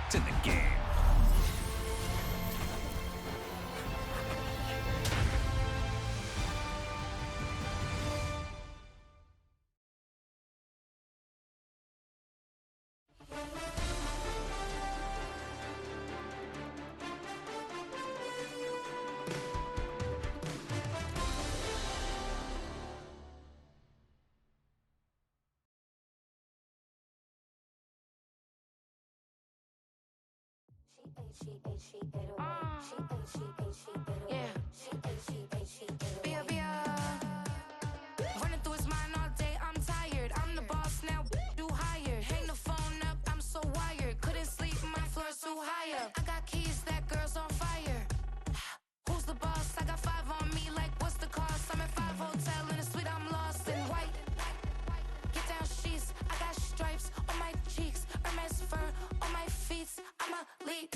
It's in the game. Running through his mind all day, I'm tired. I'm the boss now, do higher. Hang the phone up, I'm so wired. Couldn't sleep, my floor's too higher. I got keys, that girl's on fire. Who's the boss? I got 5 on me, like what's the cost? I'm at 5 hotel in a suite, I'm lost in white. Get down sheets, I got stripes on my cheeks, Hermes fur on my feet. I'm a lead.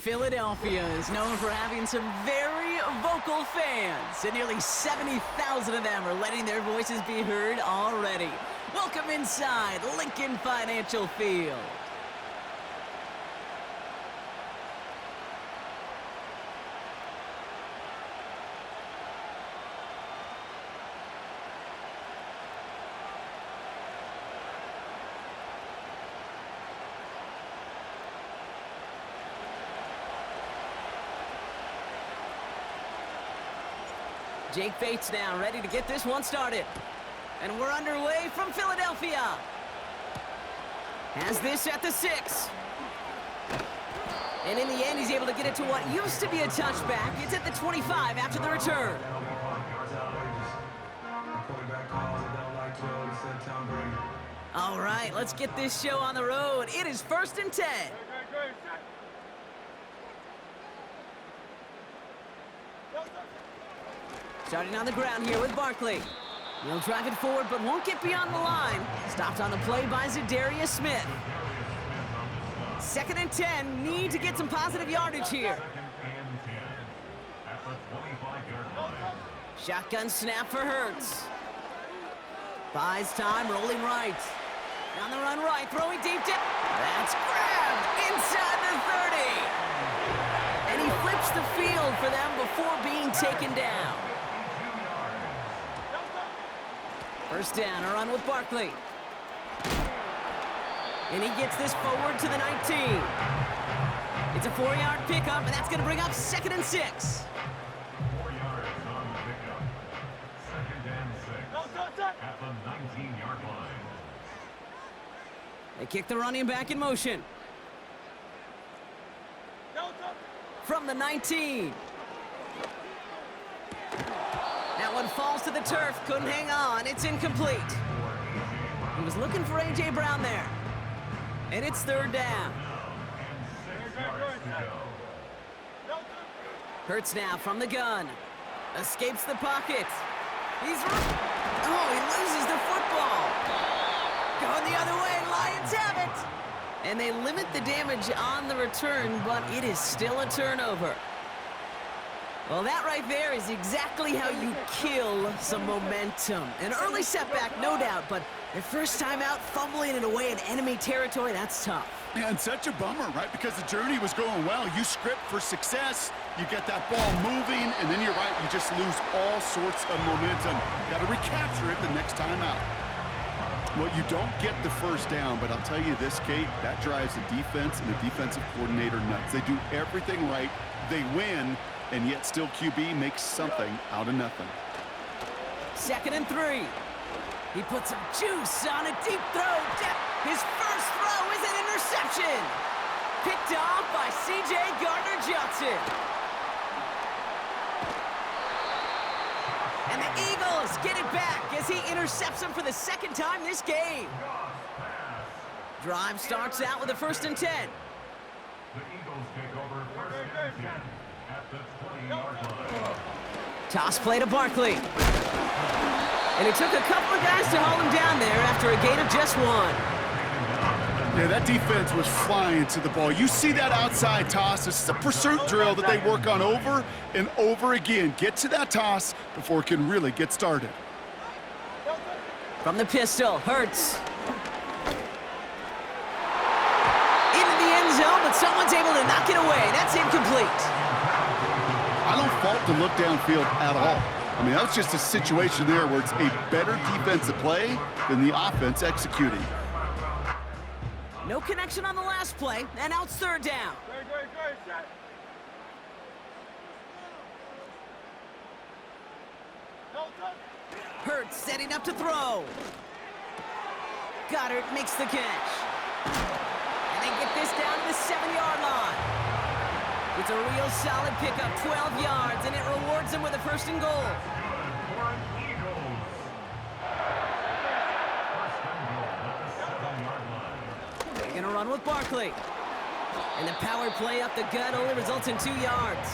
Philadelphia is known for having some very vocal fans, and nearly 70,000 of them are letting their voices be heard already. Welcome inside Lincoln Financial Field. Jake Bates now ready to get this one started. And we're underway from Philadelphia. Has this at the 6. And in the end, he's able to get it to what used to be a touchback. It's at the 25 after the return. All right, let's get this show on the road. It is 1st and 10. Starting on the ground here with Barkley. He'll drive it forward, but won't get beyond the line. Stopped on the play by Zadarius Smith. 2nd and 10. Need to get some positive yardage here. Shotgun snap for Hurts. Buys time, rolling right. On the run right, throwing deep. That's grabbed inside the 30. And he flips the field for them before being taken down. 1st down, a run with Barkley. And he gets this forward to the 19. It's a 4-yard pickup, and that's going to bring up 2nd and 6. 4 yards on the pickup. 2nd and 6 at the 19-yard line. They kick the running back in motion. From the 19. That one falls to the turf, couldn't hang on, it's incomplete. He was looking for A.J. Brown there. And it's 3rd down. Hurts now from the gun. Escapes the pocket. He loses the football. Going the other way, Lions have it. And they limit the damage on the return, but it is still a turnover. Well, that right there is exactly how you kill some momentum. An early setback, no doubt, but their first time out, fumbling it away in enemy territory, that's tough. Yeah, and such a bummer, right? Because the journey was going well. You script for success, you get that ball moving, and then you're right, you just lose all sorts of momentum. Got to recapture it the next time out. Well, you don't get the first down, but I'll tell you this, Kate, that drives the defense and the defensive coordinator nuts. They do everything right, they win, and yet still QB makes something out of nothing. 2nd and 3. He puts some juice on a deep throw. His first throw is an interception. Picked off by C.J. Gardner-Johnson. And the Eagles get it back as he intercepts him for the 2nd time this game. Drive starts out with a 1st and 10. The Eagles take over 1st and 10 at the 20-yard line. Toss play to Barkley. And it took a couple of guys to hold him down there after a gain of just 1. Yeah, that defense was flying to the ball. You see that outside toss. This is a pursuit drill that they work on over and over again. Get to that toss before it can really get started. From the pistol, Hurts. Into the end zone, but someone's able to knock it away. That's incomplete. I don't fault the look downfield at all. I mean, that was just a situation there where it's a better defensive play than the offense executing. No connection on the last play, and now it's 3rd down. Hurts setting up to throw. Goddard makes the catch. And they get this down to the 7-yard line. It's a real solid pickup, 12 yards, and it rewards them with a 1st and goal. They're going to run with Barkley. And the power play up the gut only results in 2 yards.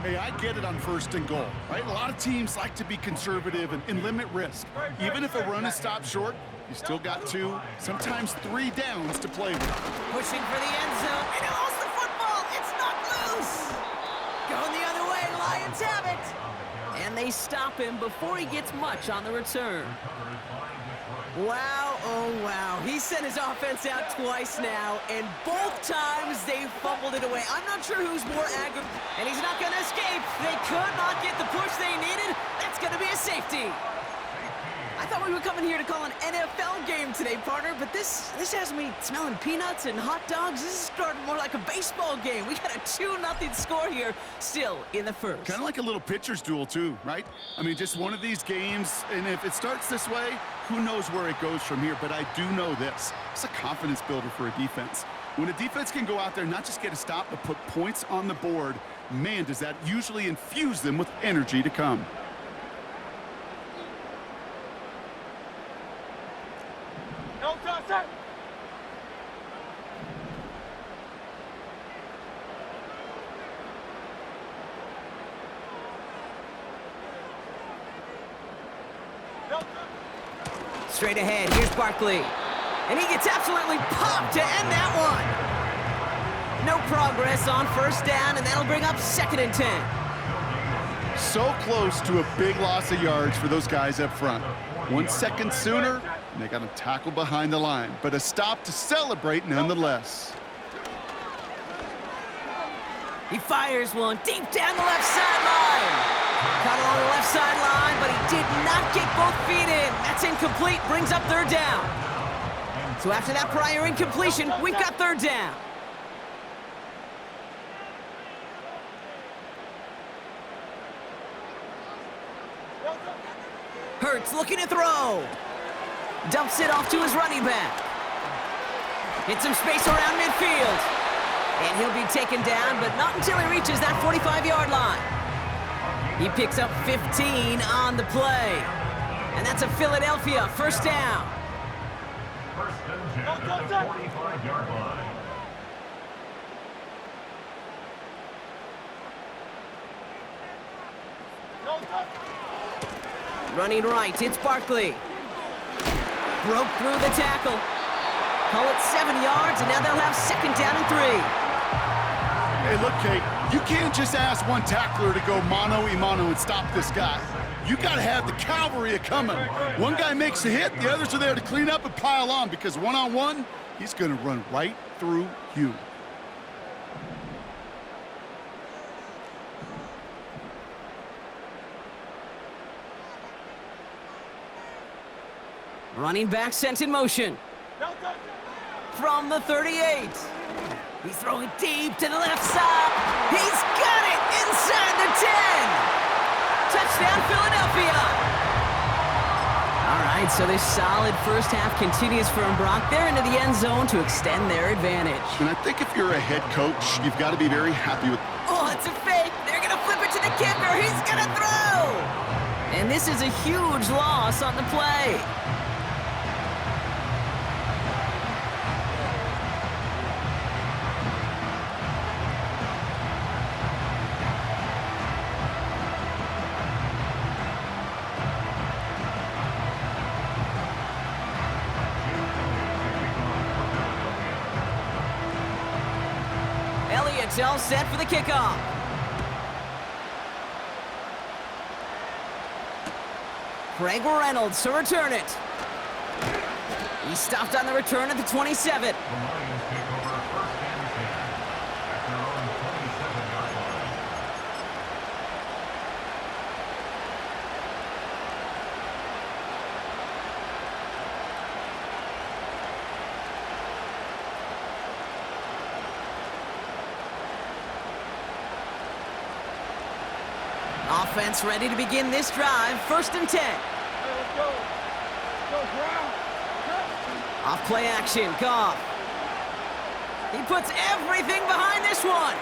Hey, I get it on 1st and goal, right? A lot of teams like to be conservative and limit risk. Even if a run is stopped short, you still got 2, sometimes 3 downs to play with. Pushing for the end zone, and he lost the football. It's knocked loose. Going the other way, Lions have it. And they stop him before he gets much on the return. Wow, oh wow. He sent his offense out twice now, and both times they fumbled it away. I'm not sure who's more aggravated, and he's not going to escape. They could not get the push they needed. That's going to be a safety. I thought we were coming here to call an NFL game today, partner, but this has me smelling peanuts and hot dogs. This is starting more like a baseball game. We got a 2-0 score here, still in the 1st. Kind of like a little pitcher's duel, too, right? I mean, just one of these games, and if it starts this way, who knows where it goes from here, but I do know this. It's a confidence builder for a defense. When a defense can go out there and not just get a stop, but put points on the board, man, does that usually infuse them with energy to come. Straight ahead, here's Barkley. And he gets absolutely popped to end that one. No progress on 1st down, and that'll bring up 2nd and 10. So close to a big loss of yards for those guys up front. 1 second sooner, and they got him tackled behind the line. But a stop to celebrate nonetheless. He fires one deep down the left sideline. Caught along the left sideline, but he did not get both feet in. That's incomplete, brings up 3rd down. So after that prior incompletion, we've got 3rd down. Hurts looking to throw. Dumps it off to his running back. Hits some space around midfield. And he'll be taken down, but not until he reaches that 45-yard line. He picks up 15 on the play. And that's a Philadelphia 1st down. 1st and 10 at the 45-yard line. Running right, it's Barkley. broke through the tackle. Call it 7 yards, and now they'll have 2nd down and 3. Hey, look, Kate, you can't just ask one tackler to go mano-a-mano and stop this guy. You got to have the cavalry coming. One guy makes a hit, the others are there to clean up and pile on, because one-on-one, he's going to run right through you. Running back sent in motion. From the 38. He's throwing deep to the left side. He's got it inside the 10. Touchdown, Philadelphia. All right, so this solid first half continues for Brock. They're into the end zone to extend their advantage. And I think if you're a head coach, you've got to be very happy with... Oh, it's a fake. They're going to flip it to the kicker. He's going to throw. And this is a huge loss on the play. Elliott's all set for the kickoff. Craig Reynolds to return it. He stopped on the return at the 27. The Lions take over 1st and 10 at their own 27-yard line. Offense ready to begin this drive. 1st and 10. Off play action. Goff. He puts everything behind this one.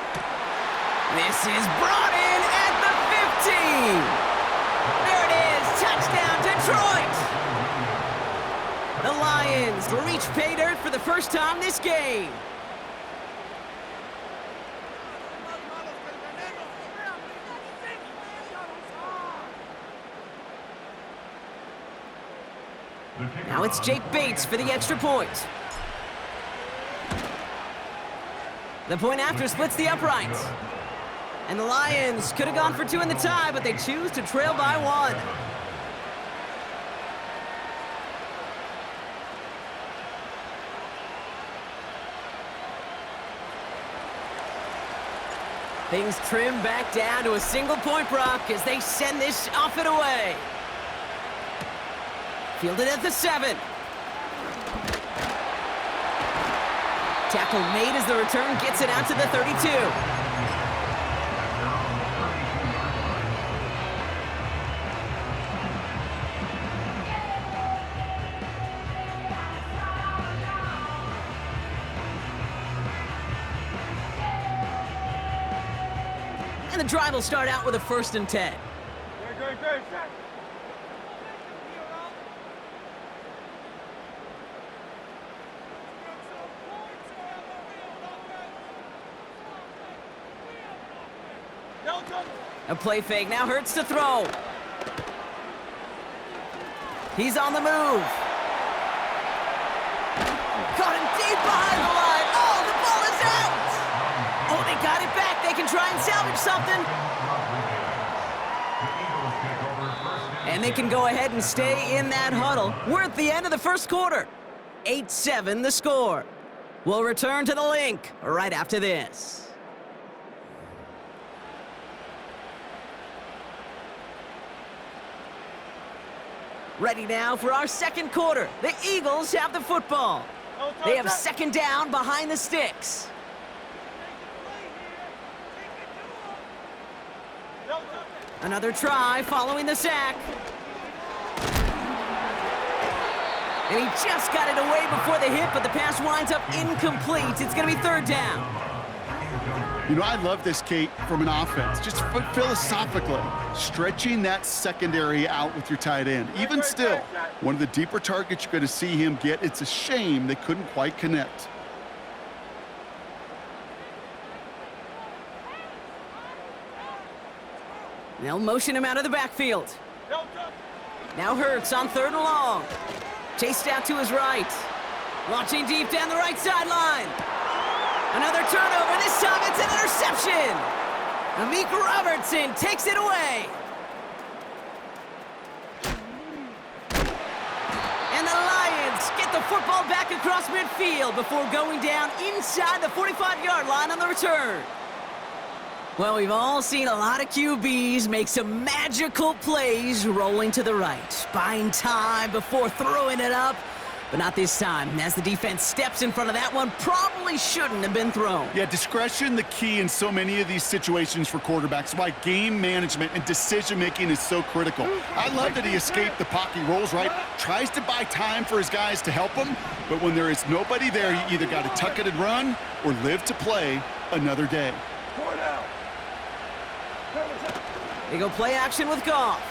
This is brought in at the 15. There it is. Touchdown, Detroit. The Lions reach pay dirt for the first time this game. Now it's Jake Bates for the extra point. The point after splits the uprights. And the Lions could have gone for 2 in the tie, but they choose to trail by 1. Things trim back down to a single point, Brock, as they send this off and away. Fielded at the 7. Tackle made as the return gets it out to the 32. And the drive will start out with a 1st and 10. A play fake, now Hurts to throw. He's on the move. Caught him deep behind the line. Oh, the ball is out! Oh, they got it back. They can try and salvage something. And they can go ahead and stay in that huddle. We're at the end of the first quarter. 8-7 the score. We'll return to the link right after this. Ready now for our second quarter. The Eagles have the football. They have 2nd down behind the sticks. Another try following the sack. And he just got it away before the hit, but the pass winds up incomplete. It's going to be 3rd down. You know, I love this, Kate, from an offense. Just philosophically, stretching that secondary out with your tight end. Even still, one of the deeper targets you're going to see him get. It's a shame they couldn't quite connect. They'll motion him out of the backfield. Now Hurts on 3rd and long. Chased out to his right. Launching deep down the right sideline. Another turnover. This time it's an interception. Amik Robertson takes it away. And the Lions get the football back across midfield before going down inside the 45-yard line on the return. Well, we've all seen a lot of QBs make some magical plays rolling to the right, buying time before throwing it up, but not this time. As the defense steps in front of that one, probably shouldn't have been thrown. Yeah, discretion the key in so many of these situations for quarterbacks. Why game management and decision-making is so critical. I love that he escaped the pocket, rolls right, tries to buy time for his guys to help him, but when there is nobody there, you either got to tuck it and run or live to play another day. They go play action with Goff.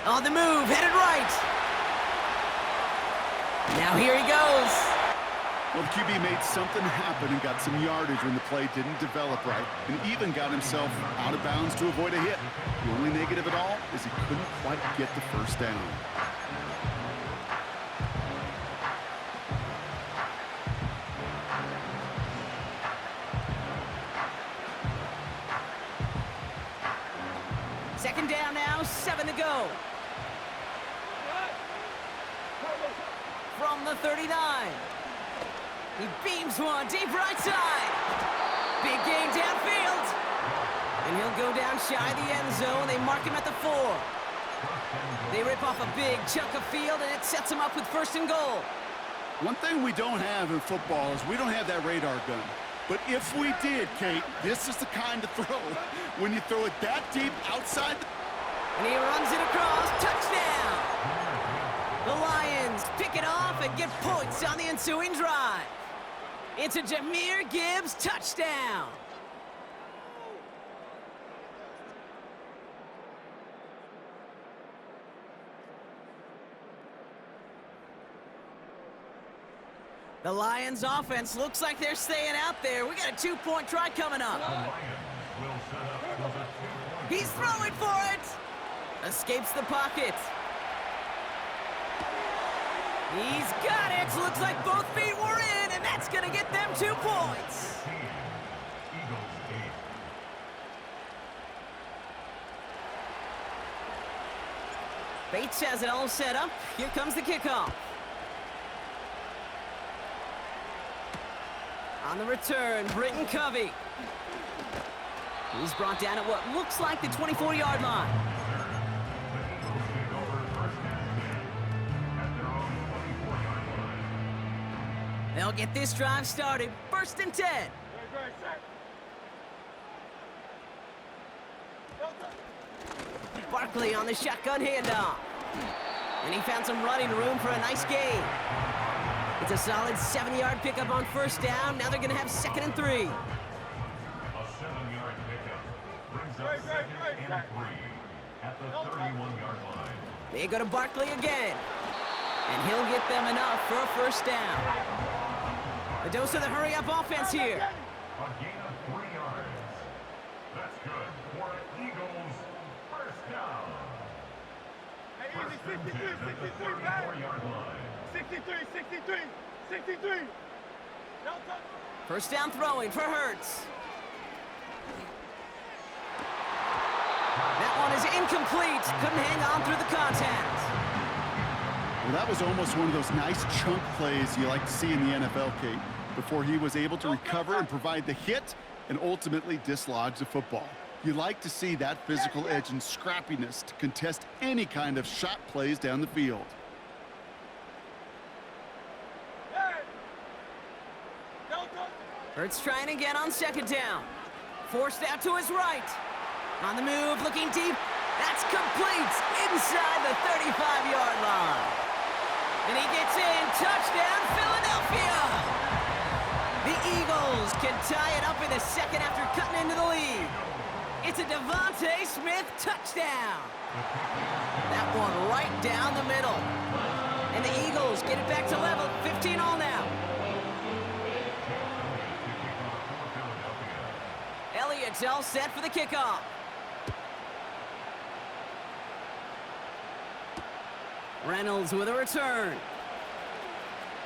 On the move, headed right. Now here he goes. Well, the QB made something happen and got some yardage when the play didn't develop right, and even got himself out of bounds to avoid a hit. The only negative at all is he couldn't quite get the first down. Second down now, 7 to go. From the 39. He beams one deep right side. Big gain downfield. And he'll go down shy of the end zone. They mark him at the 4. They rip off a big chunk of field, and it sets him up with 1st and goal. One thing we don't have in football is we don't have that radar gun. But if we did, Kate, this is the kind of throw. When you throw it that deep outside the... And he runs it across. Touchdown! The Lions pick it off and get points on the ensuing drive. It's a Jahmyr Gibbs touchdown. The Lions offense looks like they're staying out there. We got a 2-point try coming up. He's throwing for it. Escapes the pocket. He's got it. Looks like both feet were in, and that's going to get them 2 points. Bates has it all set up. Here comes the kickoff. On the return, Britton Covey. He's brought down at what looks like the 24-yard line. They'll get this drive started. 1st and 10. Barkley on the shotgun handoff. And he found some running room for a nice gain. It's a solid 70-yard pickup on 1st down. Now they're going to have 2nd and 3. A 7-yard pickup brings up 2nd and 3 at the 31-yard line. They go to Barkley again. And he'll get them enough for a 1st down. A dose of the hurry-up offense here. A gain of 3 yards. That's good for Eagles. 1st down. First and 10 at the 34-yard line. 63. 1st down throwing for Hurts. That one is incomplete. Couldn't hang on through the contact. Well, that was almost one of those nice chunk plays you like to see in the NFL, Kate, before he was able to recover and provide the hit and ultimately dislodge the football. You like to see that physical edge and scrappiness to contest any kind of shot plays down the field. Hurts trying again on 2nd down. Forced out to his right. On the move, looking deep. That's complete inside the 35-yard line. And he gets in. Touchdown, Philadelphia! The Eagles can tie it up in the 2nd after cutting into the lead. It's a Devontae Smith touchdown. That one right down the middle. And the Eagles get it back to level. 15 all now. Elliott's all set for the kickoff. Reynolds with a return.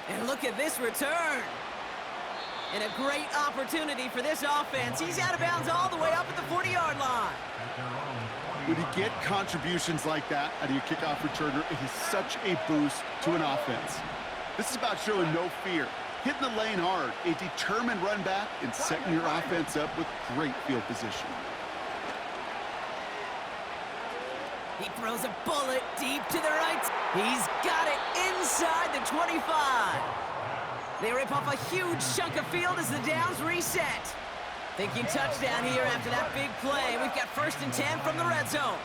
And look at this return. And a great opportunity for this offense. He's out of bounds all the way up at the 40-yard line. When you get contributions like that out of your kickoff returner, it is such a boost to an offense. This is about showing no fear, hitting the lane hard, a determined run back, and setting your offense up with great field position. He throws a bullet deep to the right. He's got it inside the 25. They rip off a huge chunk of field as the downs reset. Thinking touchdown here after that big play. We've got 1st and 10 from the red zone.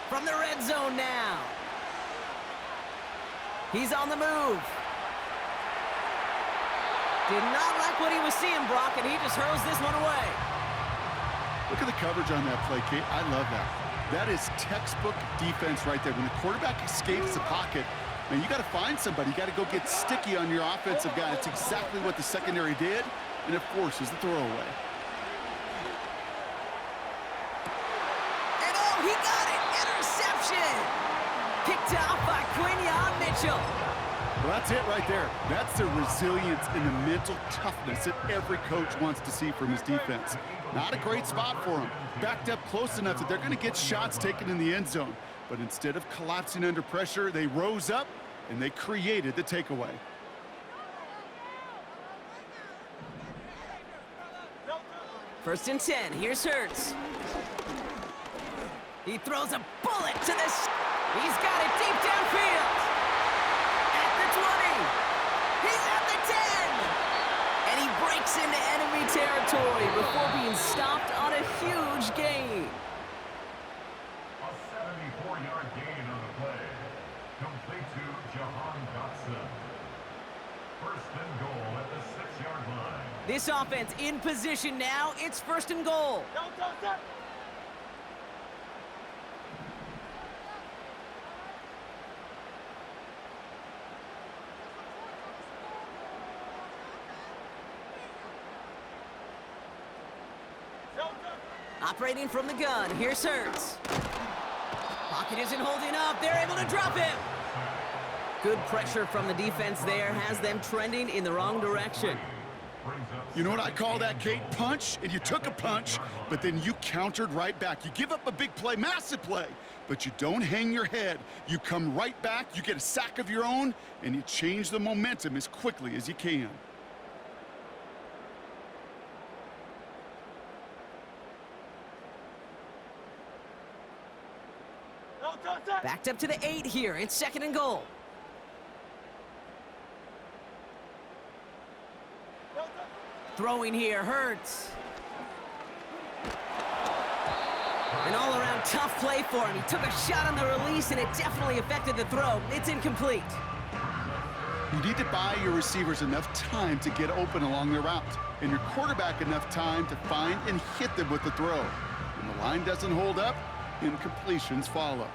From the red zone now. He's on the move. Did not like what he was seeing, Brock, and he just hurls this one away. Look at the coverage on that play, Kate. I love that. That is textbook defense right there. When the quarterback escapes the pocket, man, you got to find somebody. You got to go get sticky on your offensive guy. That's exactly what the secondary did, and it forces the throwaway. And oh, he got it! Interception! Picked off by Quinion Mitchell. Well, that's it right there. That's the resilience and the mental toughness that every coach wants to see from his defense. Not a great spot for him. Backed up close enough that they're going to get shots taken in the end zone. But instead of collapsing under pressure, they rose up and they created the takeaway. First and 10. Here's Hurts. He throws a bullet to this. He's got it deep downfield. At the 20. He's at the 10. And he breaks into enemy territory before being stopped on a huge gain. A 74-yard gain on the play. Complete to Jahan Dotson. 1st and goal at the 6-yard line. This offense in position now. It's 1st and goal. Operating from the gun, here's Hurts. Pocket isn't holding up, they're able to drop him. Good pressure from the defense there has them trending in the wrong direction. You know what I call that, Kate? Punch, and you took a punch, but then you countered right back. You give up a big play, massive play, but you don't hang your head. You come right back, you get a sack of your own, and you change the momentum as quickly as you can. Backed up to the 8 here. It's 2nd and goal. Throwing here, Hurts. An all-around tough play for him. He took a shot on the release, and it definitely affected the throw. It's incomplete. You need to buy your receivers enough time to get open along their route, and your quarterback enough time to find and hit them with the throw. When the line doesn't hold up, incompletions follow.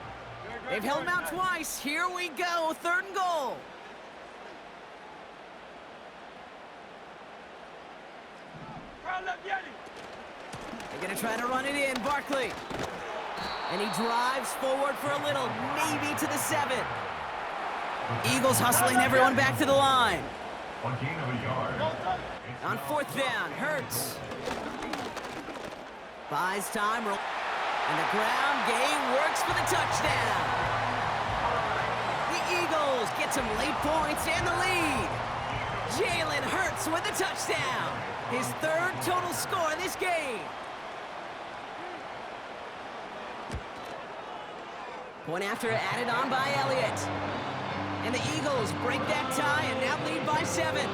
They've held him out twice. Here we go, 3rd and goal. They're going to try to run it in, Barkley. And he drives forward for a little, maybe to the 7. Eagles hustling everyone back to the line. A gain of a yard. On 4th down, Hurts. Buys time, and the ground game works for the touchdown. The Eagles get some late points and the lead. Jalen Hurts with a touchdown. His 3rd total score in this game. Point after added on by Elliott. And the Eagles break that tie and now lead by 7.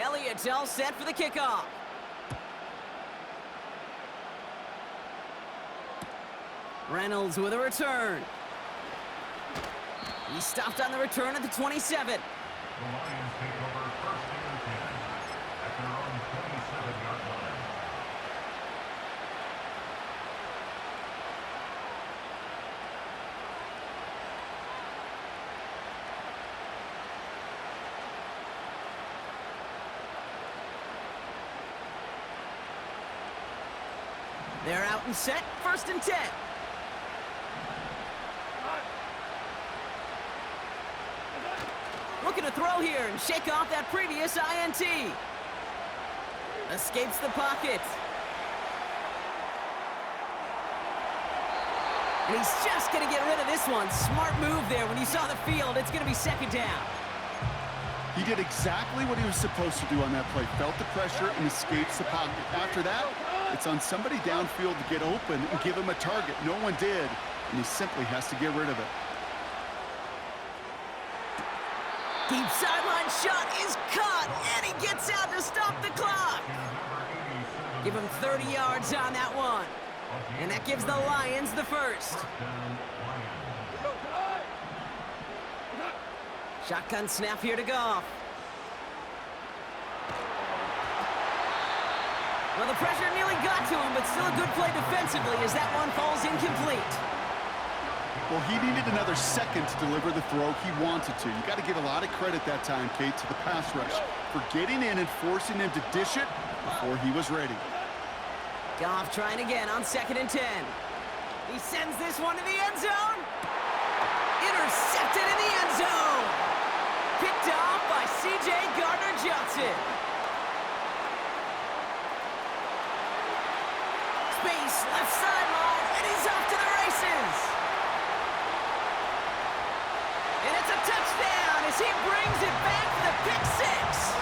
Elliott's all set for the kickoff. Reynolds with a return. He stopped on the return at the 27. The Lions take over 1st They're out and set, 1st and 10. Looking to throw here and shake off that previous INT. Escapes the pocket. And he's just going to get rid of this one. Smart move there. When you saw the field, it's going to be 2nd down. He did exactly what he was supposed to do on that play. Felt the pressure and escapes the pocket. After that, it's on somebody downfield to get open and give him a target. No one did, and he simply has to get rid of it. Deep sideline shot is caught, and he gets out to stop the clock. Give him 30 yards on that one. And that gives the Lions the 1st. Shotgun snap here to Goff. Well, the pressure nearly got to him, but still a good play defensively as that one falls incomplete. Well, he needed another second to deliver the throw he wanted to. You got to give a lot of credit that time, Kate, to the pass rush for getting in and forcing him to dish it before he was ready. Goff trying again on 2nd and 10. He sends this one to the end zone. Intercepted in the end zone. Picked off by C.J. Gardner-Johnson. Space, left sideline, and he's off to the races. And it's a touchdown as he brings it back for the pick 6.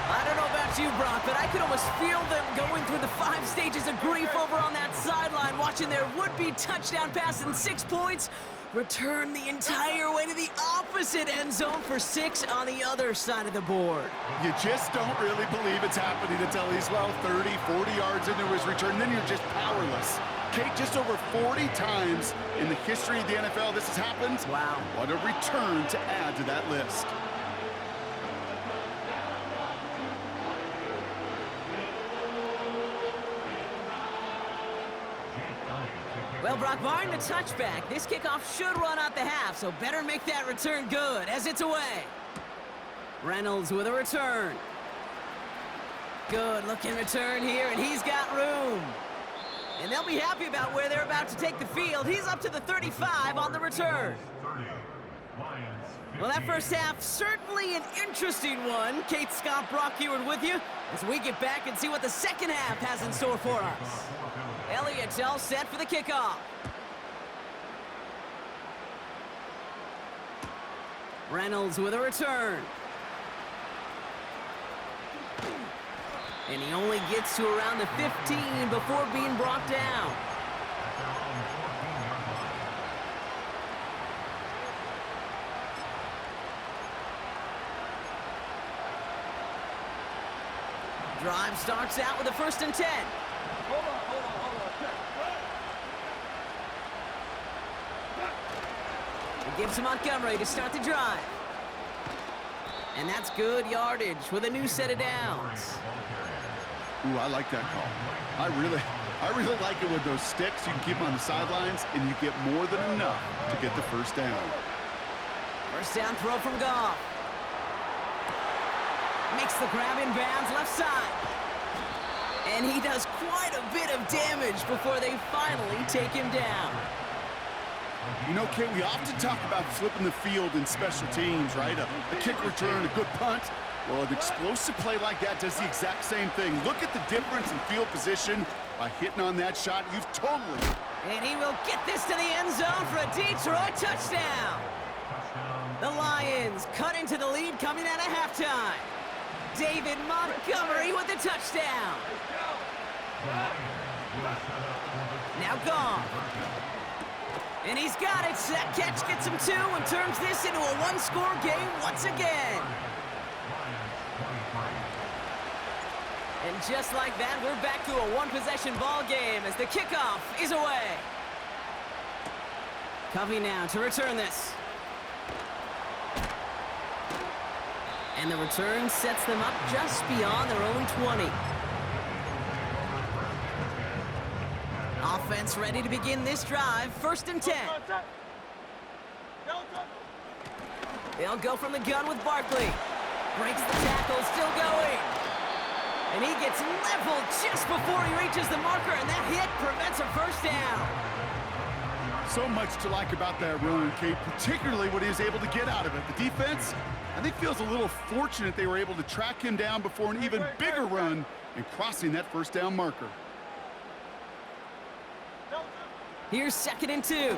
I don't know about you, Brock, but I could almost feel them going through the 5 stages of grief over on that sideline, watching their would-be touchdown pass in 6 points return the entire way to the opposite end zone for 6 on the other side of the board. You just don't really believe it's happening until he's, well, 30, 40 yards into his return. Then you're just powerless. Kate, just over 40 times in the history of the NFL this has happened. Wow. What a return to add to that list. Well, Brock, barring the touchback, this kickoff should run out the half, so better make that return good as it's away. Reynolds with a return. Good looking return here, and he's got room. And they'll be happy about where they're about to take the field. He's up to the 35 on the return. Well, that first half, certainly an interesting one. Kate, Scott, Brock Eward with you as we get back and see what the second half has in store for us. Elliott's all set for the kickoff. Reynolds with a return. And he only gets to around the 15 before being brought down. Drive starts out with a 1st and 10. It gives to Montgomery to start the drive. And that's good yardage with a new set of downs. Ooh, I like that call. I really like it with those sticks. You can keep them on the sidelines, and you get more than enough to get the 1st down. 1st down throw from Goff. Makes the grab in bounds left side. And he does quite a bit of damage before they finally take him down. You know, Kate, we often talk about flipping the field in special teams, right? A kick return, a good punt. Well, an explosive play like that does the exact same thing. Look at the difference in field position by hitting on that shot. You've totally... And he will get this to the end zone for a Detroit touchdown. The Lions cut into the lead coming out of halftime. David Montgomery with the touchdown. Now Goff. And he's got it. That catch gets him 2 and turns this into a 1-score game once again. And just like that, we're back to a 1-possession ball game as the kickoff is away. Covey now to return this. And the return sets them up just beyond their own 20. Offense ready to begin this drive. 1st and 10. They'll go from the gun with Barkley. Breaks the tackle, still going. And he gets leveled just before he reaches the marker, and that hit prevents a first down. So much to like about that run, Kate, particularly what he was able to get out of it. The defense, I think, feels a little fortunate they were able to track him down before an even bigger run and crossing that first down marker. Here's 2nd and 2.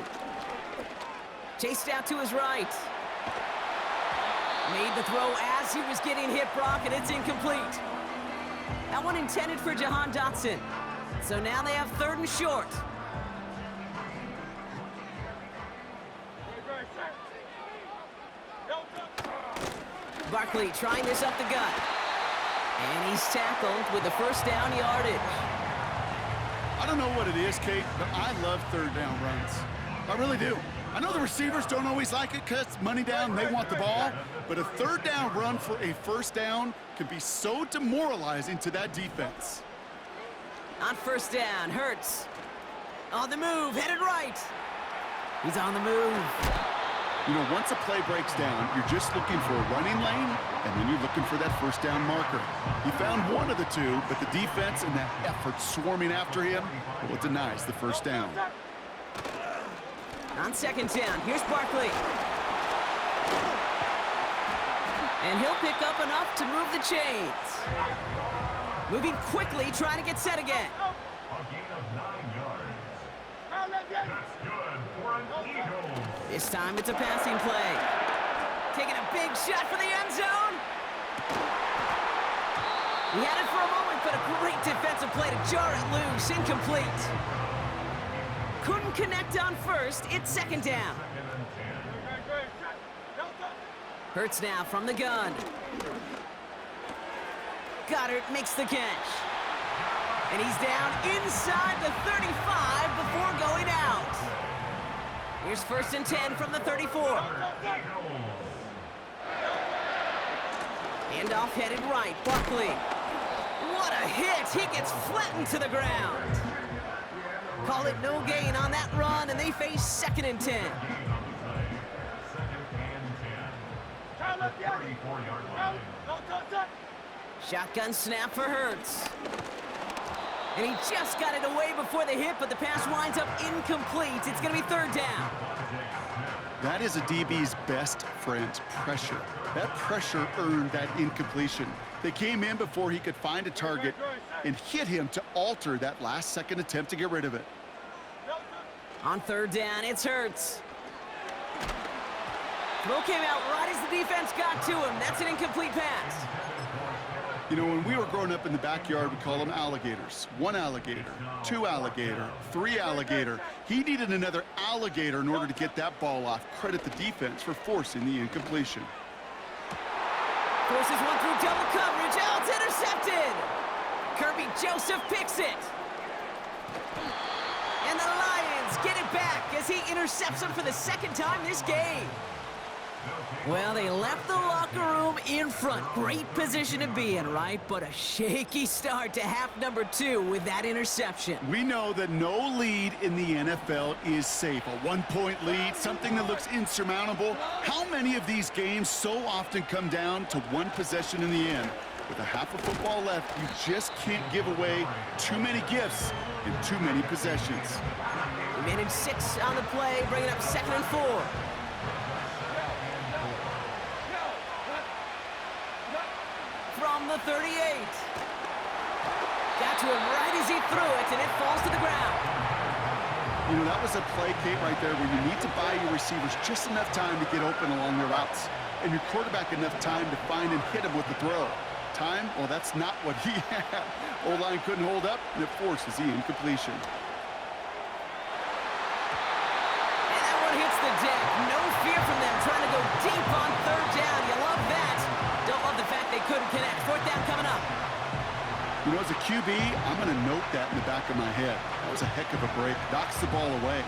Chased out to his right. Made the throw as he was getting hit, Brock, and it's incomplete. That one intended for Jahan Dotson. So now they have 3rd and short. Barkley trying this up the gut. And he's tackled with the first down yardage. I don't know what it is, Kate, but I love 3rd down runs. I really do. I know the receivers don't always like it because it's money down and they want the ball, but a 3rd down run for a first down can be so demoralizing to that defense. On first down, Hurts. On the move, headed right. He's on the move. You know, once a play breaks down, you're just looking for a running lane, and then you're looking for that first down marker. He found one of the two, but the defense and that effort swarming after him, well, it denies the first down. On 2nd down, here's Barkley. And he'll pick up enough to move the chains. Moving quickly, trying to get set again. A gain of 9 yards. That's good for an Eagles. This time it's a passing play. Taking a big shot for the end zone. He had it for a moment, but a great defensive play to jar it loose. Incomplete. Couldn't connect on first. It's 2nd down. Hurts now from the gun. Goddard makes the catch. And he's down inside the 35 before going out. Here's 1st and 10 from the 34. Handoff headed right. Barkley. What a hit. He gets flattened to the ground. Call it no gain on that run, and they face 2nd and 10. Shotgun snap for Hurts. And he just got it away before the hit, but the pass winds up incomplete. It's going to be 3rd down. That is a DB's best friend, pressure. That pressure earned that incompletion. They came in before he could find a target and hit him to alter that last-second attempt to get rid of it. On 3rd down, it's Hurts. Throw came out right as the defense got to him. That's an incomplete pass. You know, when we were growing up in the backyard, we call them alligators. 1 alligator, 2 alligator, 3 alligator. He needed another alligator in order to get that ball off. Credit the defense for forcing the incompletion. Forces one through double coverage. Oh, it's intercepted. Kirby Joseph picks it. And the Lions get it back as he intercepts him for the 2nd time this game. Well, they left the locker room in front. Great position to be in, right? But a shaky start to half number 2 with that interception. We know that no lead in the NFL is safe. A 1-point lead, something that looks insurmountable. How many of these games so often come down to one possession in the end? With a half of football left, you just can't give away too many gifts in too many possessions. He managed 6 on the play, bringing up 2nd and 4. From the 38. Got to him right as he threw it, and it falls to the ground. You know, that was a play, Kate, right there where you need to buy your receivers just enough time to get open along their routes, and your quarterback enough time to find and hit him with the throw. Time? Well, that's not what he had. O-line couldn't hold up, and it forces the incompletion. And that one hits the deck. No fear from them trying to go deep on 3rd down. You love that. Don't love the fact they couldn't connect. 4th down coming up. You know, as a QB, I'm going to note that in the back of my head. That was a heck of a break. Knocks the ball away.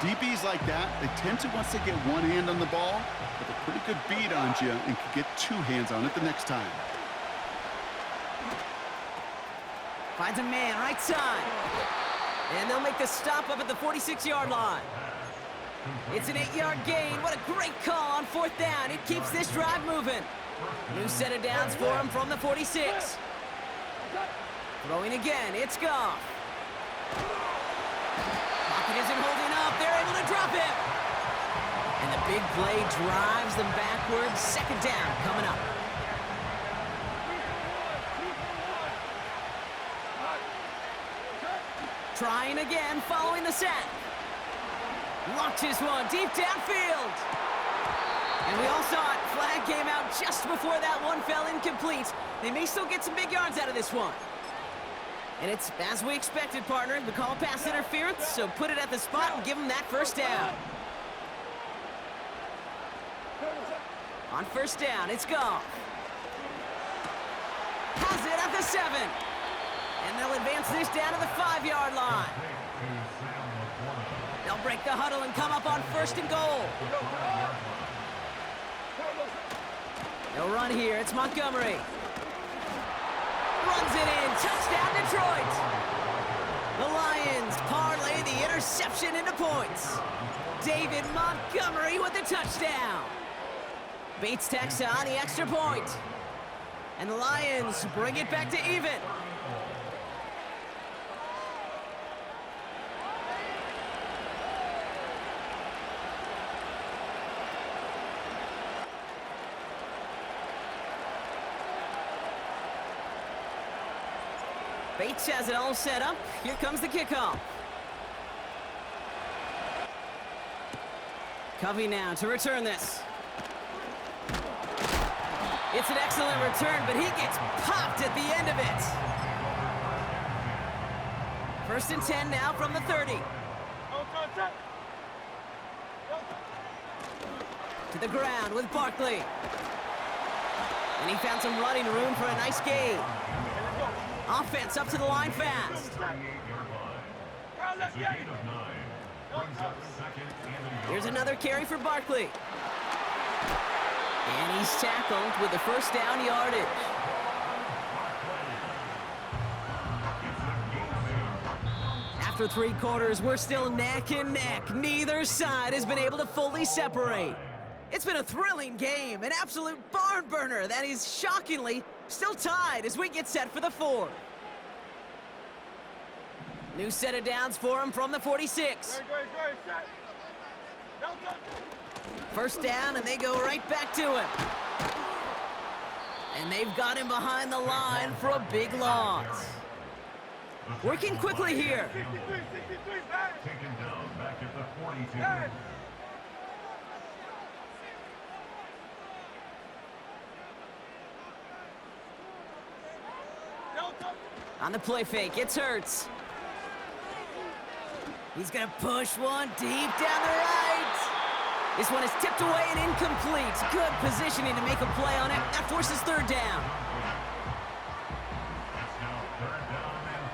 DBs like that, they tend to, once they get one hand on the ball, have a pretty good beat on you and can get 2 hands on it the next time. Finds a man right side. And they'll make the stop up at the 46-yard line. It's an 8-yard gain. What a great call on 4th down. It keeps this drive moving. New set of downs for him from the 46. Throwing again, it's Goff. Pocket isn't holding up. They're able to drop him. And the big play drives them backwards. Second down coming up. Trying again, following the sack. Launches one deep downfield. And we all saw it. Flag came out just before that one fell incomplete. They may still get some big yards out of this one. And it's as we expected, partner. We call pass interference, so put it at the spot and give them that first down. On first down, it's Goff. Has it at the 7. And they'll advance this down to the 5-yard line. They'll break the huddle and come up on first and goal. They'll run here. It's Montgomery. Runs it in. Touchdown, Detroit. The Lions parlay the interception into points. David Montgomery with the touchdown. Bates tacks on the extra point. And the Lions bring it back to even. Bates has it all set up. Here comes the kickoff. Covey now to return this. It's an excellent return, but he gets popped at the end of it. First and 10 now from the 30. To the ground with Barkley. And he found some running room for a nice gain. Offense up to the line fast. Here's another carry for Barkley. And he's tackled with the first down yardage. After 3 quarters, we're still neck and neck. Neither side has been able to fully separate. It's been a thrilling game, an absolute barn burner that is shockingly still tied as we get set for the 4th. New set of downs for him from the 46. First down, and they go right back to him. And they've got him behind the line for a big loss. Working quickly here. Taken down back at the 42. On the play fake, it's Hurts. He's gonna push one deep down the right. This one is tipped away and incomplete. Good positioning to make a play on it. That forces third down. It's now third down and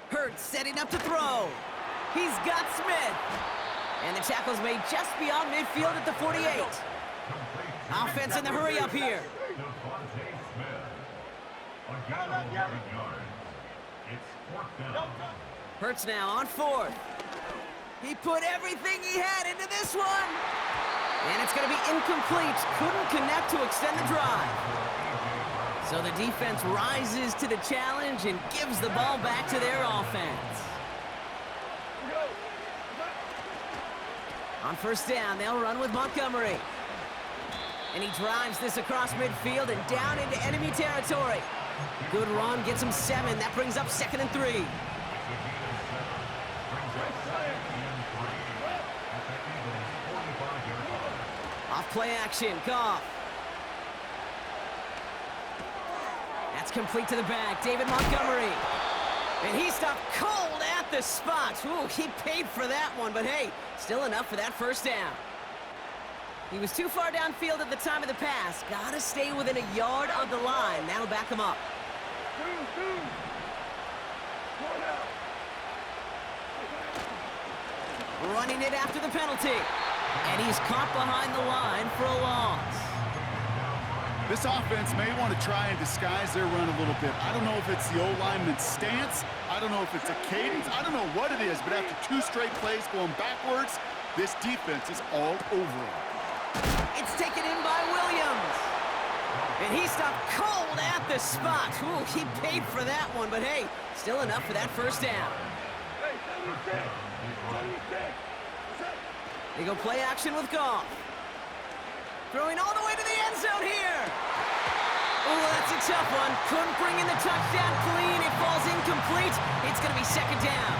14. Hurts setting up to throw. He's got Smith. And the tackle's made just beyond midfield at the 48. Offense in the hurry up here. Hurts now on 4th. He put everything he had into this one. And it's going to be incomplete. Couldn't connect to extend the drive. So the defense rises to the challenge and gives the ball back to their offense. On first down, they'll run with Montgomery. And he drives this across midfield and down into enemy territory. Good run, gets him 7. That brings up 2nd and 3. Off play action, Goff. That's complete to the back, David Montgomery. And he stopped cold at the spot. Ooh, he paid for that one, but hey, still enough for that first down. He was too far downfield at the time of the pass. Gotta stay within a yard of the line. That'll back him up. Running it after the penalty. And he's caught behind the line for a loss. This offense may want to try and disguise their run a little bit. I don't know if it's the O-lineman's stance. I don't know if it's a cadence. I don't know what it is, but after 2 straight plays going backwards, this defense is all over it. It's taken in by Williams. And he stopped cold at the spot. Ooh, he paid for that one, but hey, still enough for that first down. They go play action with Goff. Throwing all the way to the end zone here. Oh, that's a tough one. Couldn't bring in the touchdown clean. It falls incomplete. It's going to be second down.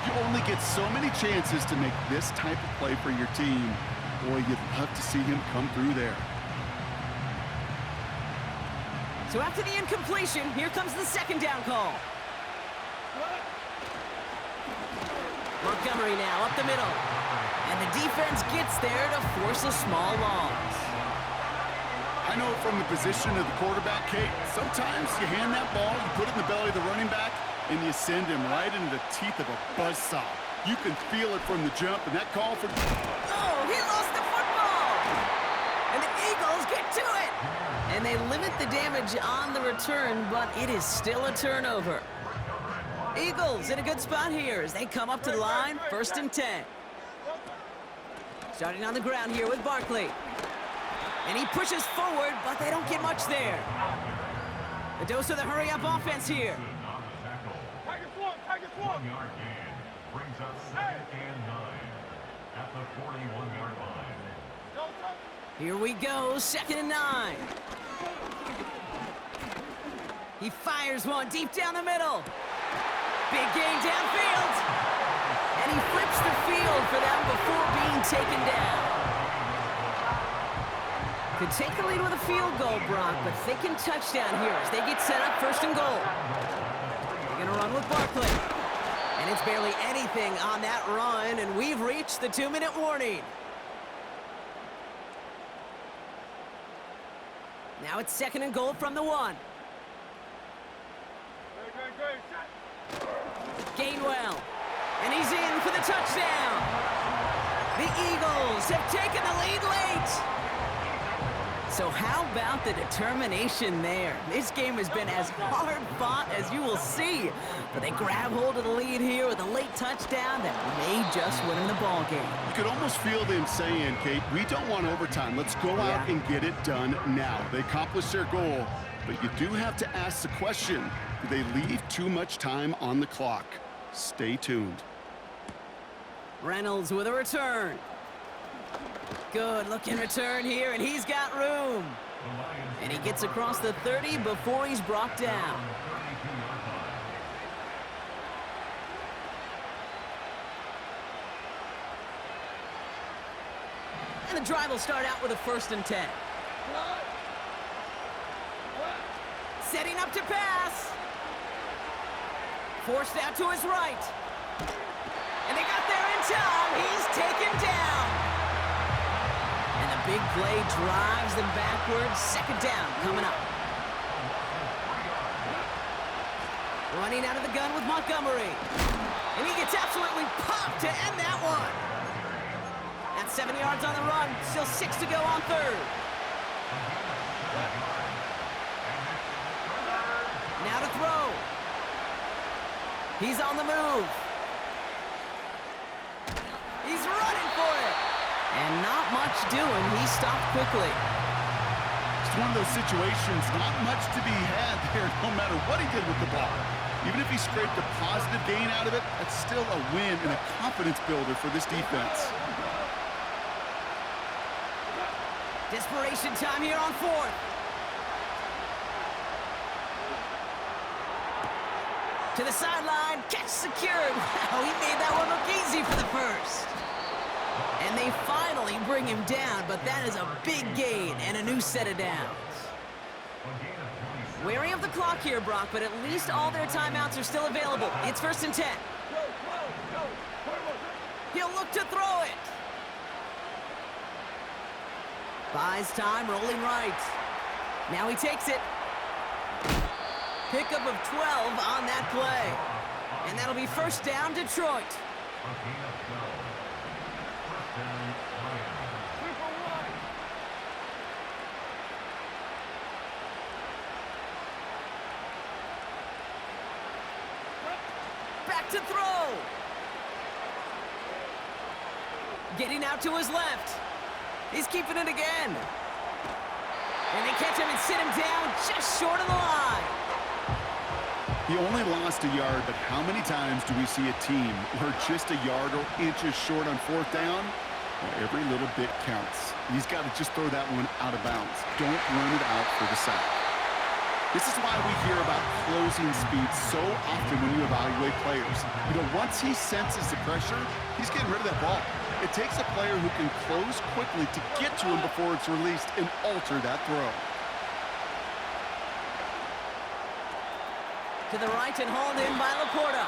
You only get so many chances to make this type of play for your team. Boy, you'd love to see him come through there. So after the incompletion, here comes the second down call. Montgomery now up the middle. And the defense gets there to force a small loss. I know from the position of the quarterback, Kate, sometimes you hand that ball, you put it in the belly of the running back, and you send him right into the teeth of a buzzsaw. You can feel it from the jump, and that call for... Oh, he lost the football! And the Eagles get to it! And they limit the damage on the return, but it is still a turnover. Eagles in a good spot here as they come up to the line, 1st and 10. Starting on the ground here with Barkley. And he pushes forward, but they don't get much there. A dose of the hurry-up offense here. Target 1-yard gain brings up 2nd and 9 at the 41-yard line. Here we go, 2nd and 9. He fires one deep down the middle. Big gain downfield. And he flips the field for them before being taken down. Could take the lead with a field goal, Brock, but thinking touchdown here as they get set up 1st and goal. They're going to run with Barkley. And it's barely anything on that run, and we've reached the 2-minute warning. Now it's 2nd and goal from the 1. Gainwell. And he's in for the touchdown. The Eagles have taken the lead late. So how about the determination there? This game has been as hard fought as you will see. But they grab hold of the lead here with a late touchdown that may just win them the ball game. You could almost feel them saying, Kate, we don't want overtime. Let's go out and get it done now. They accomplished their goal, but you do have to ask the question, do they leave too much time on the clock? Stay tuned. Reynolds with a return. Good looking return here, and he's got room. And he gets across the 30 before he's brought down. And the drive will start out with a 1st and 10. Setting up to pass. Forced out to his right. And they got there in time. He's taken down. And the big play drives them backwards. 2nd down coming up. Running out of the gun with Montgomery. And he gets absolutely popped to end that one. That's 7 yards on the run. Still 6 to go on 3rd. Now to throw. He's on the move. He's running for it. And not much doing. He stopped quickly. It's one of those situations, not much to be had there no matter what he did with the ball. Even if he scraped a positive gain out of it, that's still a win and a confidence builder for this defense. Desperation time here on 4th. To the sideline, catch secured. Wow, he made that one look easy for the 1st. And they finally bring him down, but that is a big gain and a new set of downs. Wary of the clock here, Brock, but at least all their timeouts are still available. It's 1st and 10. He'll look to throw it. Buys time, rolling right. Now he takes it. Pickup of 12 on that play. And that'll be 1st down, Detroit. Back to throw. Getting out to his left. He's keeping it again. And they catch him and sit him down just short of the line. He only lost a yard, but how many times do we see a team who are just a yard or inches short on fourth down? Well, every little bit counts. He's got to just throw that one out of bounds. Don't run it out for the sack. This is why we hear about closing speed so often when you evaluate players. You know, once he senses the pressure, he's getting rid of that ball. It takes a player who can close quickly to get to him before it's released and alter that throw. To the right and hauled in by Laporta.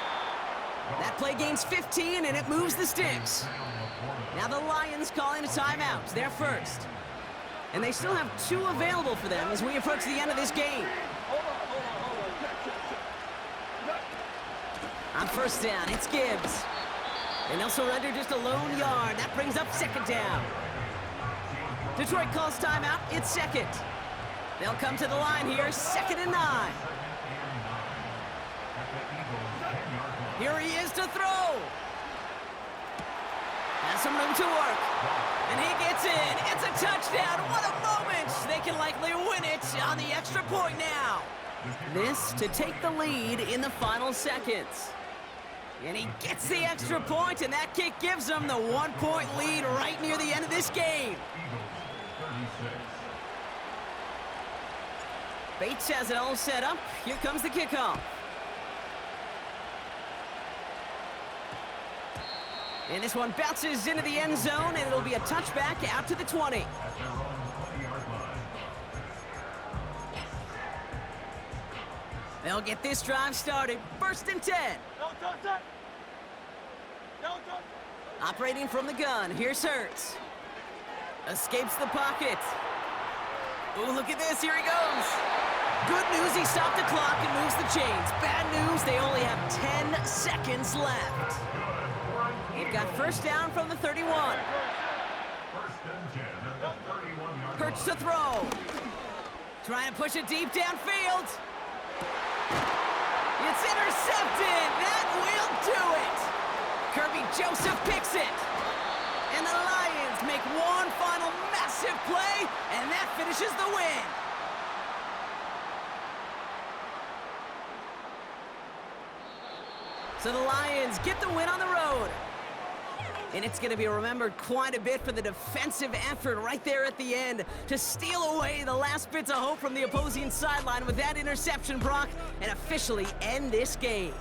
That play gains 15 and it moves the sticks. Now the Lions calling a timeout. They're first. And they still have 2 available for them as we approach the end of this game. On first down, it's Gibbs. And they'll surrender just a lone yard. That brings up second down. Detroit calls timeout. It's second. They'll come to the line here, 2nd and 9. Here he is to throw. Has some room to work. And he gets in. It's a touchdown. What a moment. They can likely win it on the extra point now. This to take the lead in the final seconds. And he gets the extra point, and that kick gives them the 1-point lead right near the end of this game. Bates has it all set up. Here comes the kickoff. And this one bounces into the end zone, and it'll be a touchback out to the 20. They'll get this drive started. 1st and 10. Operating from the gun, here's Hurts. Escapes the pocket. Ooh, look at this, here he goes. Good news, he stopped the clock and moves the chains. Bad news, they only have 10 seconds left. They've got first down from the 31. Hurts to throw. Trying to push it deep downfield. It's intercepted. That will do it. Kirby Joseph picks it. And the Lions make one final massive play, and that finishes the win. So the Lions get the win on the road. And it's going to be remembered quite a bit for the defensive effort right there at the end to steal away the last bits of hope from the opposing sideline with that interception, Brock, and officially end this game.